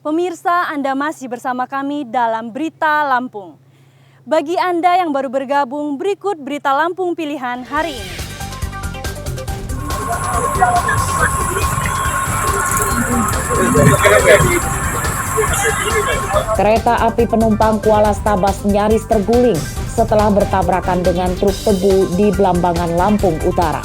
Pemirsa, Anda masih bersama kami dalam Berita Lampung. Bagi Anda yang baru bergabung, berikut Berita Lampung pilihan hari ini. Kereta api penumpang Kuala Stabas nyaris terguling setelah bertabrakan dengan truk tebu di Blambangan, Lampung Utara.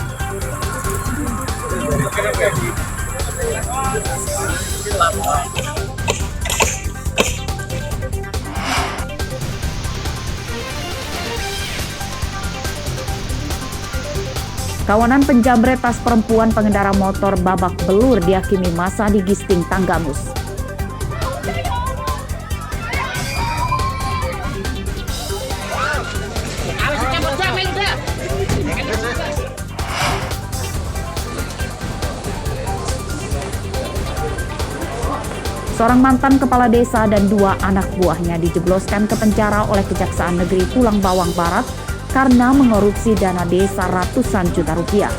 Kawanan penjamret tas perempuan pengendara motor babak belur dihakimi massa di Gisting, Tanggamus. Seorang mantan kepala desa dan 2 anak buahnya dijebloskan ke penjara oleh Kejaksaan Negeri Tulang Bawang Barat karena mengorupsi dana desa ratusan juta rupiah.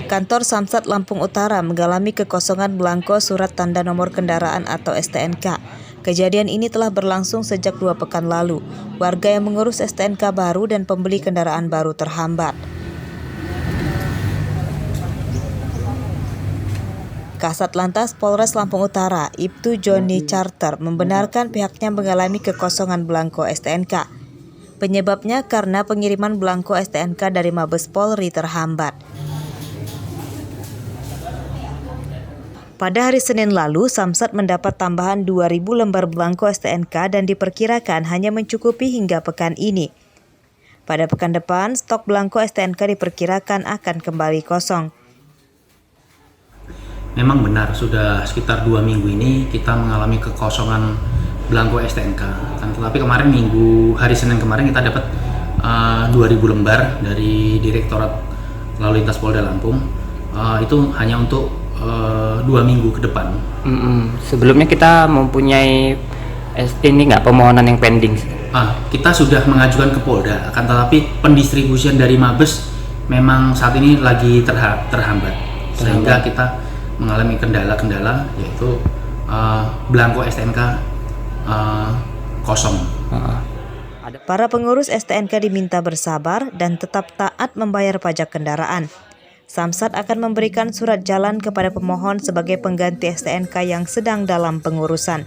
Kantor Samsat Lampung Utara mengalami kekosongan belangko surat tanda nomor kendaraan atau STNK. Kejadian ini telah berlangsung sejak 2 pekan lalu. Warga yang mengurus STNK baru dan pembeli kendaraan baru terhambat. Kasat Lantas Polres Lampung Utara, Ibtu Joni Charter, membenarkan pihaknya mengalami kekosongan belangko STNK. Penyebabnya karena pengiriman belangko STNK dari Mabes Polri terhambat. Pada hari Senin lalu, Samsat mendapat tambahan 2.000 lembar belangko STNK dan diperkirakan hanya mencukupi hingga pekan ini. Pada pekan depan, stok belangko STNK diperkirakan akan kembali kosong. Memang benar, sudah sekitar 2 minggu ini kita mengalami kekosongan belangko STNK. Tetapi kemarin hari Senin kemarin kita dapat 2.000 lembar dari Direktorat Lalu Lintas Polda Lampung. Itu hanya untuk 2 minggu ke depan. Sebelumnya kita mempunyai ini nggak permohonan yang pending? Kita sudah mengajukan ke Polda, akan tetapi pendistribusian dari Mabes memang saat ini lagi terhambat. Sehingga kita mengalami kendala-kendala, yaitu belangko STNK kosong. Para pengurus STNK diminta bersabar dan tetap taat membayar pajak kendaraan. Samsat akan memberikan surat jalan kepada pemohon sebagai pengganti STNK yang sedang dalam pengurusan.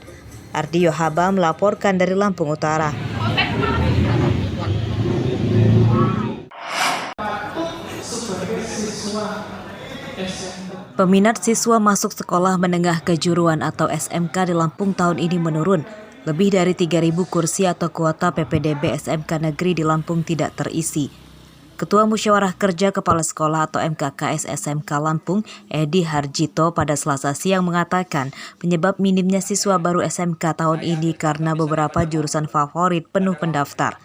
Ardi Yohaba melaporkan dari Lampung Utara. Peminat siswa masuk sekolah menengah kejuruan atau SMK di Lampung tahun ini menurun. Lebih dari 3.000 kursi atau kuota PPDB SMK negeri di Lampung tidak terisi. Ketua Musyawarah Kerja Kepala Sekolah atau MKKS SMK Lampung, Edi Harjito, pada Selasa siang mengatakan penyebab minimnya siswa baru SMK tahun ini karena beberapa jurusan favorit penuh pendaftar.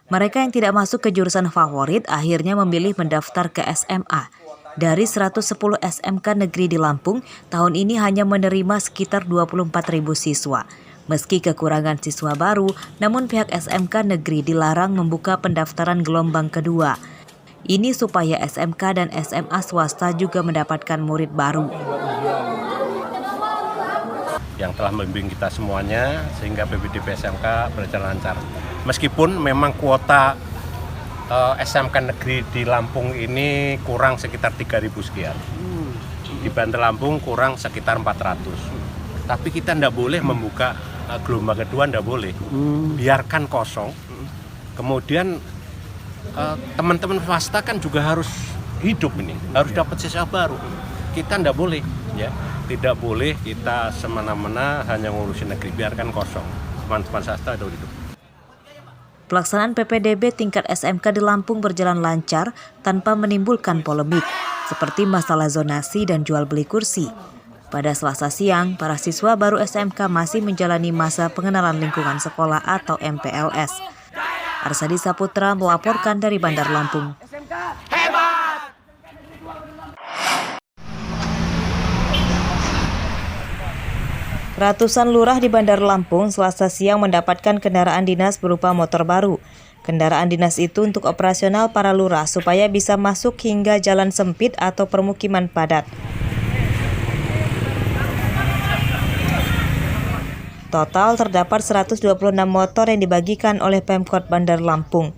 Mereka yang tidak masuk ke jurusan favorit akhirnya memilih mendaftar ke SMA. Dari 110 SMK negeri di Lampung, tahun ini hanya menerima sekitar 24.000 siswa. Meski kekurangan siswa baru, namun pihak SMK negeri dilarang membuka pendaftaran gelombang kedua. Ini supaya SMK dan SMA swasta juga mendapatkan murid baru. Yang telah membimbing kita semuanya sehingga PPDB SMK berjalan lancar. Meskipun memang kuota SMK negeri di Lampung ini kurang sekitar 3.000 sekian. Di Banten Lampung kurang sekitar 400. Tapi kita tidak boleh membuka gelombang kedua, tidak boleh. Biarkan kosong. Kemudian teman-teman swasta kan juga harus hidup ini, harus dapat siswa baru. Kita tidak boleh, ya, tidak boleh kita semena-mena hanya ngurusin negeri, biarkan kosong. Teman-teman swasta harus hidup. Pelaksanaan PPDB tingkat SMK di Lampung berjalan lancar tanpa menimbulkan polemik, seperti masalah zonasi dan jual beli kursi. Pada Selasa siang, para siswa baru SMK masih menjalani masa pengenalan lingkungan sekolah atau MPLS. Arsadi Saputra melaporkan dari Bandar Lampung. Ratusan lurah di Bandar Lampung Selasa siang mendapatkan kendaraan dinas berupa motor baru. Kendaraan dinas itu untuk operasional para lurah supaya bisa masuk hingga jalan sempit atau permukiman padat. Total terdapat 126 motor yang dibagikan oleh Pemkot Bandar Lampung.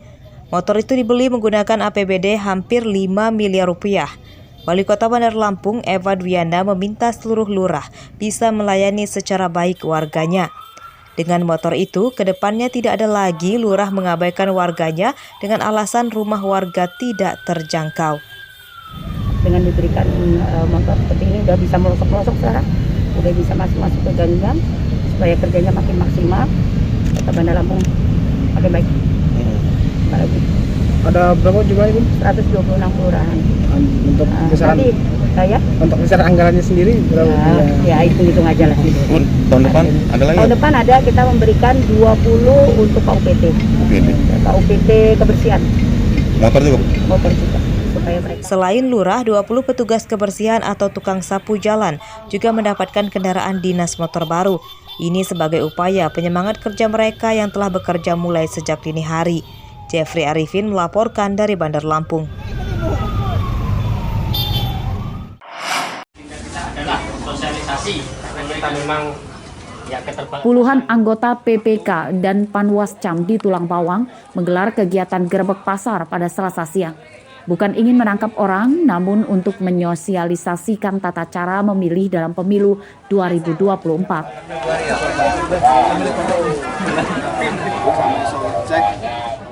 Motor itu dibeli menggunakan APBD hampir 5 miliar rupiah. Wali Kota Bandar Lampung, Eva Dwiana, meminta seluruh lurah bisa melayani secara baik warganya. Dengan motor itu, kedepannya tidak ada lagi lurah mengabaikan warganya dengan alasan rumah warga tidak terjangkau. Dengan diberikan motor seperti ini udah bisa melosok-melosok sekarang, udah bisa masuk ke gang-gang supaya kerjanya makin maksimal. Kota Bandar Lampung makin baik. Apalagi ada berapa jumlah ini? 126 kelurahan. Untuk besaran untuk besaran anggarannya sendiri berapa? Ya hitung aja lah. Tahun depan ada lagi? Tahun depan ada, kita memberikan 20 untuk KUPT. KUPT kebersihan. Motor juga? Motor juga. Supaya mereka. Selain lurah, 20 petugas kebersihan atau tukang sapu jalan juga mendapatkan kendaraan dinas motor baru. Ini sebagai upaya penyemangat kerja mereka yang telah bekerja mulai sejak dini hari. Jeffrey Arifin melaporkan dari Bandar Lampung. Puluhan anggota PPK dan Panwascam di Tulang Bawang menggelar kegiatan gerebek pasar pada Selasa siang. Bukan ingin menangkap orang, namun untuk menyosialisasikan tata cara memilih dalam pemilu 2024.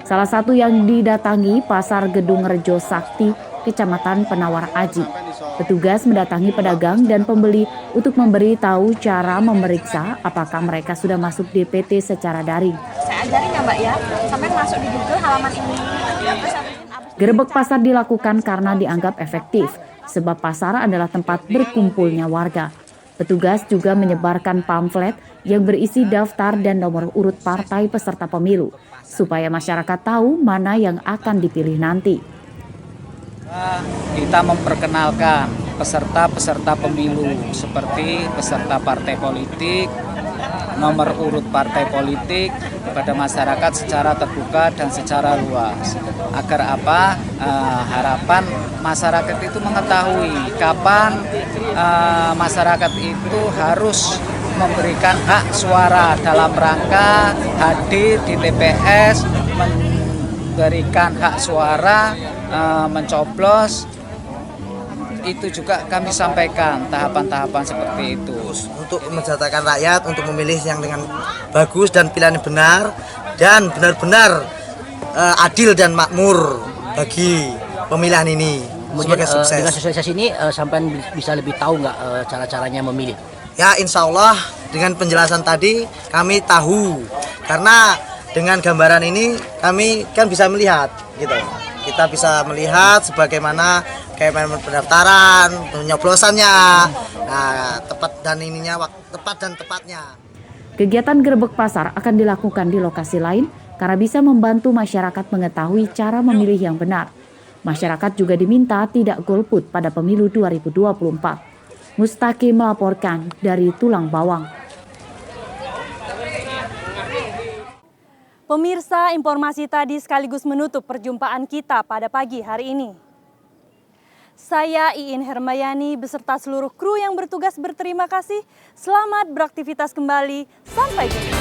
Salah satu yang didatangi Pasar Gedung Rejo Sakti, Kecamatan Penawar Aji. Petugas mendatangi pedagang dan pembeli untuk memberi tahu cara memeriksa apakah mereka sudah masuk DPT secara daring. Saya ajarin ya Mbak ya, sampai masuk di Google halaman ini. Gerebek pasar dilakukan karena dianggap efektif, sebab pasar adalah tempat berkumpulnya warga. Petugas juga menyebarkan pamflet yang berisi daftar dan nomor urut partai peserta pemilu, supaya masyarakat tahu mana yang akan dipilih nanti. Kita memperkenalkan peserta-peserta pemilu seperti peserta partai politik, nomor urut partai politik kepada masyarakat secara terbuka dan secara luas. Agar apa? Harapan masyarakat itu mengetahui kapan masyarakat itu harus memberikan hak suara dalam rangka hadir di TPS, memberikan hak suara, mencoblos. Itu juga kami sampaikan tahapan-tahapan seperti itu. Untuk menjatakan rakyat untuk memilih yang dengan bagus dan pilihan yang benar dan benar-benar adil dan makmur bagi pemilihan ini. Semoga sukses. Dengan sosialisasi ini sampai bisa lebih tahu nggak cara-caranya memilih? Ya insya Allah dengan penjelasan tadi kami tahu, karena dengan gambaran ini kami kan bisa melihat gitu. Kita bisa melihat sebagaimana kayak pendaftaran, penyoblosannya, tepat dan ininya, tepat dan tepatnya. Kegiatan gerebek pasar akan dilakukan di lokasi lain karena bisa membantu masyarakat mengetahui cara memilih yang benar. Masyarakat juga diminta tidak golput pada pemilu 2024. Mustaqi melaporkan dari Tulang Bawang. Pemirsa, informasi tadi sekaligus menutup perjumpaan kita pada pagi hari ini. Saya Iin Hermayani beserta seluruh kru yang bertugas berterima kasih. Selamat beraktivitas kembali. Sampai jumpa.